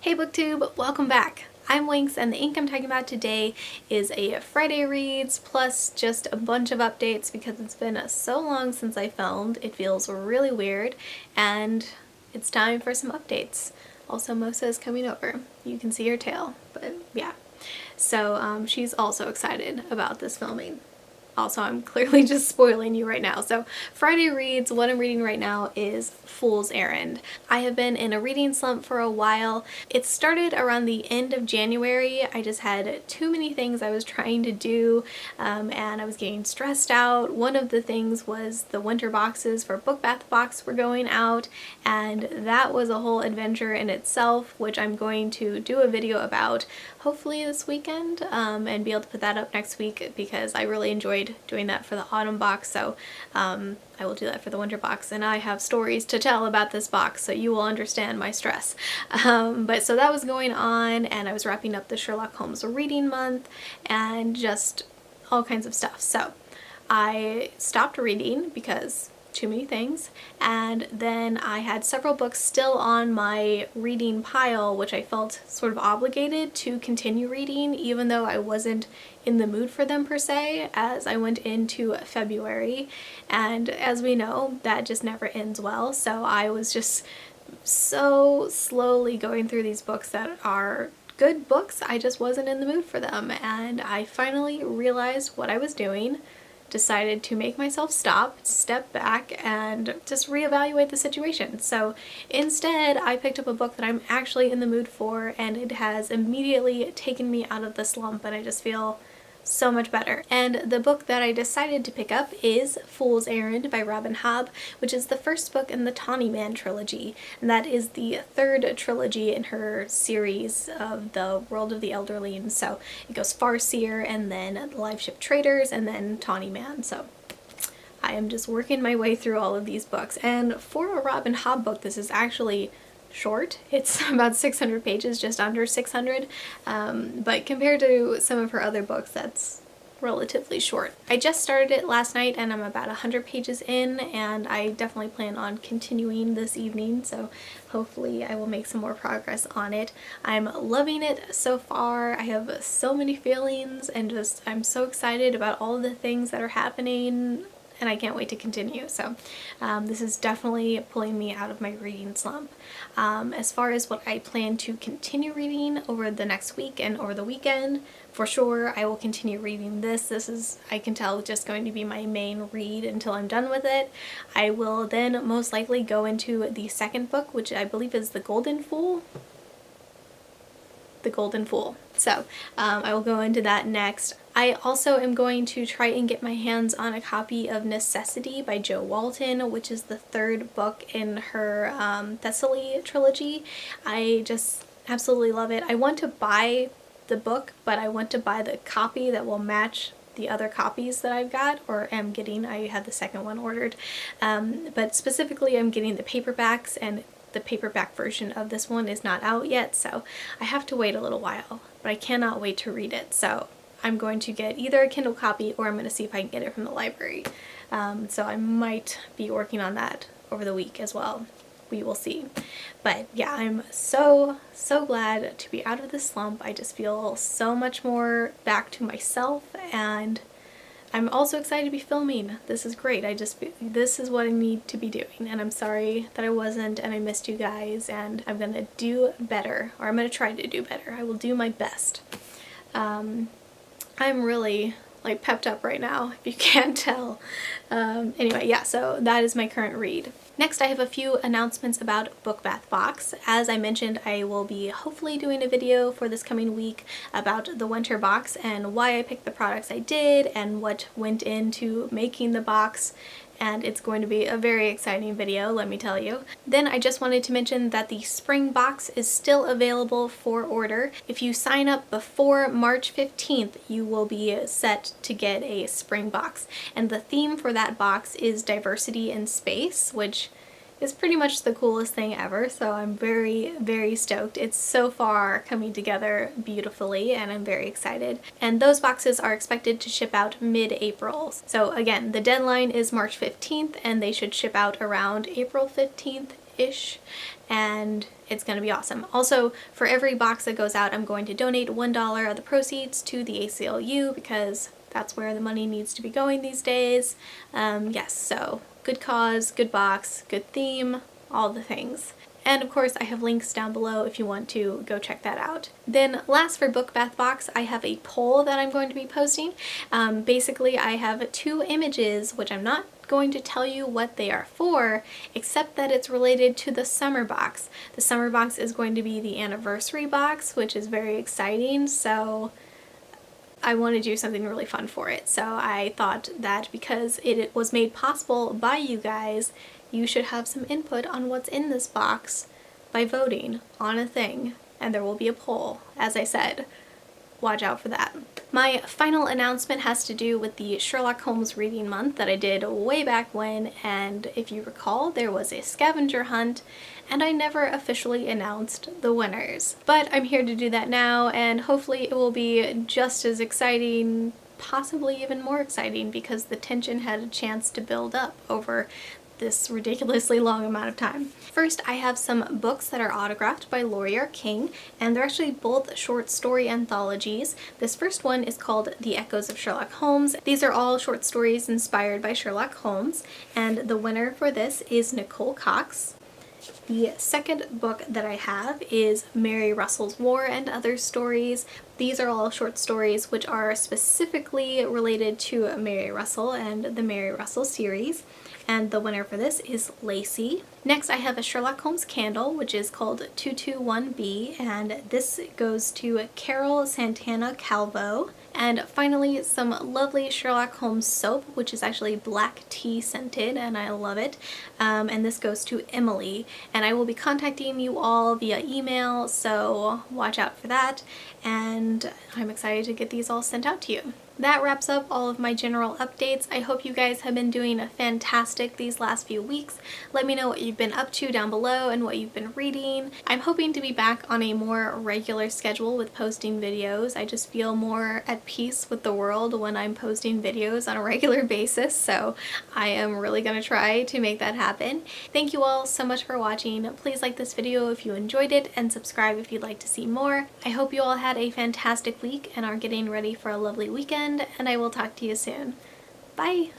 Hey Booktube, welcome back. I'm Winx, and the ink I'm talking about today is a Friday Reads plus just a bunch of updates because it's been so long since I filmed. It feels really weird and it's time for some updates. Also, Mosa is coming over. You can see her tail, but yeah. So she's also excited about this filming. Also, I'm clearly just spoiling you right now. So Friday Reads, what I'm reading right now is Fool's Errand. I have been in a reading slump for a while. It started around the end of January. I just had too many things I was trying to do and I was getting stressed out. One of the things was the winter boxes for Book Bath Box were going out, and that was a whole adventure in itself, which I'm going to do a video about hopefully this weekend and be able to put that up next week because I really enjoyed doing that for the autumn box. So I will do that for the winter box, and I have stories to tell about this box, so you will understand my stress. But so that was going on, and I was wrapping up the Sherlock Holmes reading month and just all kinds of stuff. So I stopped reading because too many things, and then I had several books still on my reading pile which I felt sort of obligated to continue reading even though I wasn't in the mood for them per se as I went into February, and as we know that just never ends well. So I was just so slowly going through these books that are good books. I just wasn't in the mood for them, and I finally realized what I was doing, decided to make myself step back, and just reevaluate the situation. So instead, I picked up a book that I'm actually in the mood for, and it has immediately taken me out of the slump, and I just feel so much better. And the book that I decided to pick up is Fool's Errand by Robin Hobb, which is the first book in the Tawny Man trilogy, and that is the third trilogy in her series of the World of the Elderling. So it goes Farseer, and then the Live Ship Traders, and then Tawny Man. So I am just working my way through all of these books, and for a Robin Hobb book, this is actually short. It's about 600 pages, just under 600, but compared to some of her other books, that's relatively short. I just started it last night and I'm about 100 pages in, and I definitely plan on continuing this evening, so hopefully I will make some more progress on it. I'm loving it so far. I have so many feelings, and just I'm so excited about all the things that are happening, and I can't wait to continue. So this is definitely pulling me out of my reading slump. As far as what I plan to continue reading over the next week and over the weekend, for sure I will continue reading this. This is, I can tell, just going to be my main read until I'm done with it. I will then most likely go into the second book, which I believe is The Golden Fool. The Golden Fool. So I will go into that next. I also am going to try and get my hands on a copy of Necessity by Jo Walton, which is the third book in her Thessaly trilogy. I just absolutely love it. I want to buy the book, but I want to buy the copy that will match the other copies that I've got, or am getting. I have the second one ordered. But specifically I'm getting the paperbacks, and the paperback version of this one is not out yet, so I have to wait a little while, but I cannot wait to read it. So I'm going to get either a Kindle copy, or I'm going to see if I can get it from the library. So I might be working on that over the week as well. We will see. But yeah, I'm so glad to be out of the slump. I just feel so much more back to myself, and I'm also excited to be filming. This is great. This is what I need to be doing, and I'm sorry that I wasn't, and I missed you guys, and I'm gonna do better, or I'm gonna try to do better. I will do my best. I'm really like pepped up right now, if you can't tell. Anyway, yeah, so that is my current read. Next, I have a few announcements about Book Bath Box. As I mentioned, I will be hopefully doing a video for this coming week about the winter box and why I picked the products I did and what went into making the box, and it's going to be a very exciting video, let me tell you. Then I just wanted to mention that the spring box is still available for order. If you sign up before March 15th, you will be set to get a spring box. And the theme for that box is diversity in space, which is pretty much the coolest thing ever, so I'm very stoked. It's so far coming together beautifully, and I'm very excited. And those boxes are expected to ship out mid-April. So again, the deadline is March 15th, and they should ship out around April 15th bookish, and it's going to be awesome. Also, for every box that goes out, I'm going to donate $1 of the proceeds to the ACLU because that's where the money needs to be going these days. Yes, so good cause, good box, good theme, all the things. And of course I have links down below if you want to go check that out. Then last for Book Bath Box, I have a poll that I'm going to be posting. Basically I have 2 images, which I'm not going to tell you what they are for, except that it's related to the summer box. The summer box is going to be the anniversary box, which is very exciting, so I want to do something really fun for it. So I thought that because it was made possible by you guys, you should have some input on what's in this box by voting on a thing, and there will be a poll, as I said. Watch out for that. My final announcement has to do with the Sherlock Holmes reading month that I did way back when, and if you recall, there was a scavenger hunt, and I never officially announced the winners. But I'm here to do that now, and hopefully it will be just as exciting, possibly even more exciting, because the tension had a chance to build up over this ridiculously long amount of time. First, I have some books that are autographed by Laurie R. King, and they're actually both short story anthologies. This first one is called The Echoes of Sherlock Holmes. These are all short stories inspired by Sherlock Holmes, and the winner for this is Nicole Cox. The second book that I have is Mary Russell's War and Other Stories. These are all short stories which are specifically related to Mary Russell and the Mary Russell series, and the winner for this is Lacey. Next I have a Sherlock Holmes candle, which is called 221B, and this goes to Carol Santana Calvo. And finally, some lovely Sherlock Holmes soap, which is actually black tea scented, and I love it. And this goes to Emily. And I will be contacting you all via email, so watch out for that. And I'm excited to get these all sent out to you. That wraps up all of my general updates. I hope you guys have been doing fantastic these last few weeks. Let me know what you've been up to down below and what you've been reading. I'm hoping to be back on a more regular schedule with posting videos. I just feel more at peace with the world when I'm posting videos on a regular basis, so I am really gonna try to make that happen. Thank you all so much for watching. Please like this video if you enjoyed it and subscribe if you'd like to see more. I hope you all had a fantastic week and are getting ready for a lovely weekend, and I will talk to you soon. Bye!